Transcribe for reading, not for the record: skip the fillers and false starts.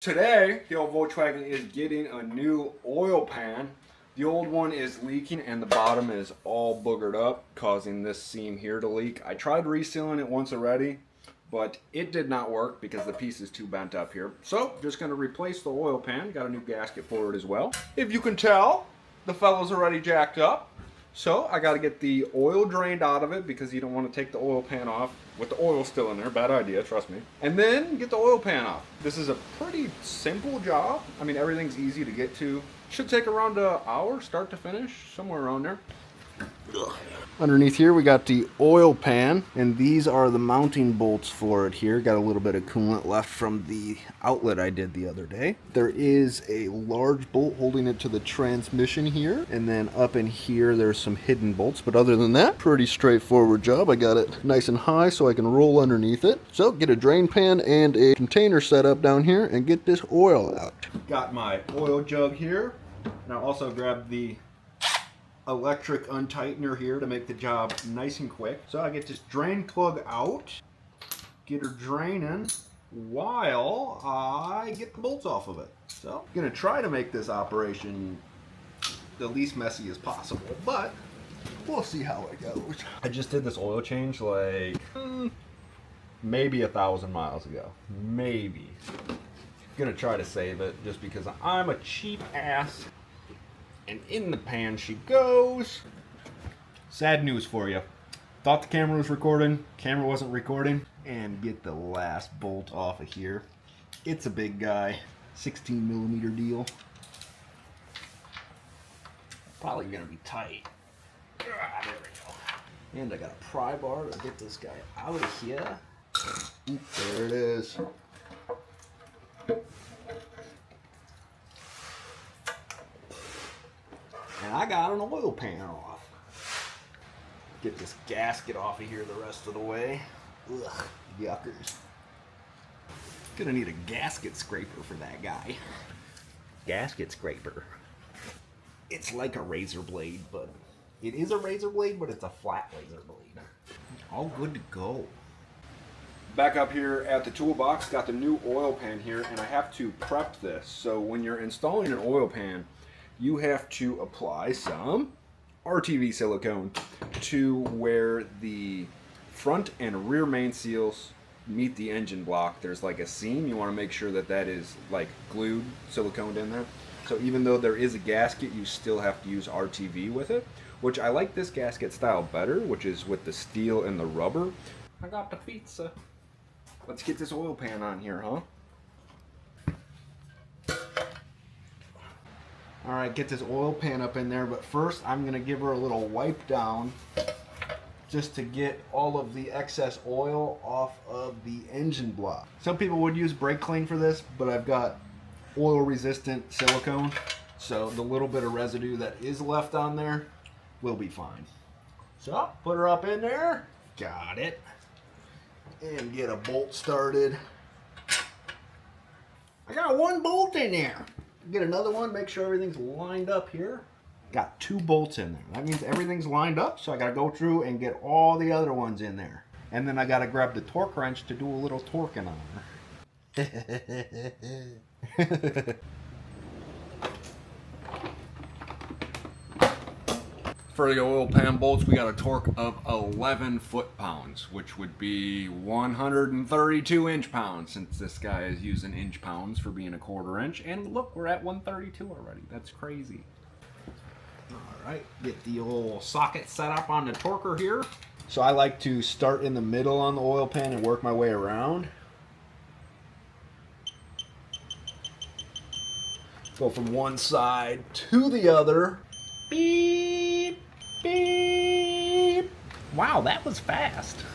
Today, the old Volkswagen is getting a new oil pan. The old one is leaking and the bottom is all boogered up, causing this seam here to leak. I tried resealing it once already, but it did not work because the piece is too bent up here. So, just gonna replace the oil pan. Got a new gasket for it as well. If you can tell, the fellow's already jacked up. So I got to get the oil drained out of it because you don't want to take the oil pan off with the oil still in there. Bad idea, trust me. And then get the oil pan off. This is a pretty simple job. I mean, everything's easy to get to. Should take around an hour, start to finish, somewhere around there. Ugh. Underneath here we got the oil pan, and these are the mounting bolts for it here. Got a little bit of coolant left from the outlet I did the other day. There is a large bolt holding it to the transmission here, and then up in here there's some hidden bolts, but other than that, pretty straightforward job. I got it nice and high so I can roll underneath it. So get a drain pan and a container set up down here and get this oil out. Got my oil jug here, and I also grabbed the electric untightener here to make the job nice and quick. So I get this drain plug out, get her draining while I get the bolts off of it. So I'm gonna try to make this operation the least messy as possible, but we'll see how it goes. I just did this oil change like maybe 1,000 miles ago, maybe. Gonna try to save it just because I'm a cheap ass. And in the pan she goes. Sad news for you. Thought the camera was recording, camera wasn't recording. And get the last bolt off of here. It's a big guy, 16mm deal. Probably gonna be tight. There we go. And I got a pry bar to get this guy out of here. Oop, there it is. And I got an oil pan off. Get this gasket off of here the rest of the way. Ugh, yuckers. Gonna need a gasket scraper for that guy. Gasket scraper. It's like a razor blade, but it is a razor blade, but it's a flat razor blade. All good to go. Back up here at the toolbox, got the new oil pan here, and I have to prep this. So when you're installing an oil pan, you have to apply some RTV silicone to where the front and rear main seals meet the engine block. There's like a seam. You want to make sure that that is like glued, siliconed in there. So even though there is a gasket, you still have to use RTV with it, which I like this gasket style better, which is with the steel and the rubber. I got the pizza. Let's get this oil pan on here, huh? All right, get this oil pan up in there, but first I'm gonna give her a little wipe down just to get all of the excess oil off of the engine block. Some people would use brake clean for this, but I've got oil resistant silicone, so the little bit of residue that is left on there will be fine. So put her up in there, got it, and get a bolt started. I got one bolt in there. Get another one, make sure everything's lined up here. Got 2 bolts in there. That means everything's lined up, so I gotta go through and get all the other ones in there. And then I gotta grab the torque wrench to do a little torquing on her. For the oil pan bolts, we got a torque of 11 foot-pounds, which would be 132 inch-pounds, since this guy is using inch-pounds for being a 1/4 inch. And look, we're at 132 already. That's crazy. All right, get the old socket set up on the torquer here. So I like to start in the middle on the oil pan and work my way around. Go from one side to the other. Beep. Beep. Wow, that was fast.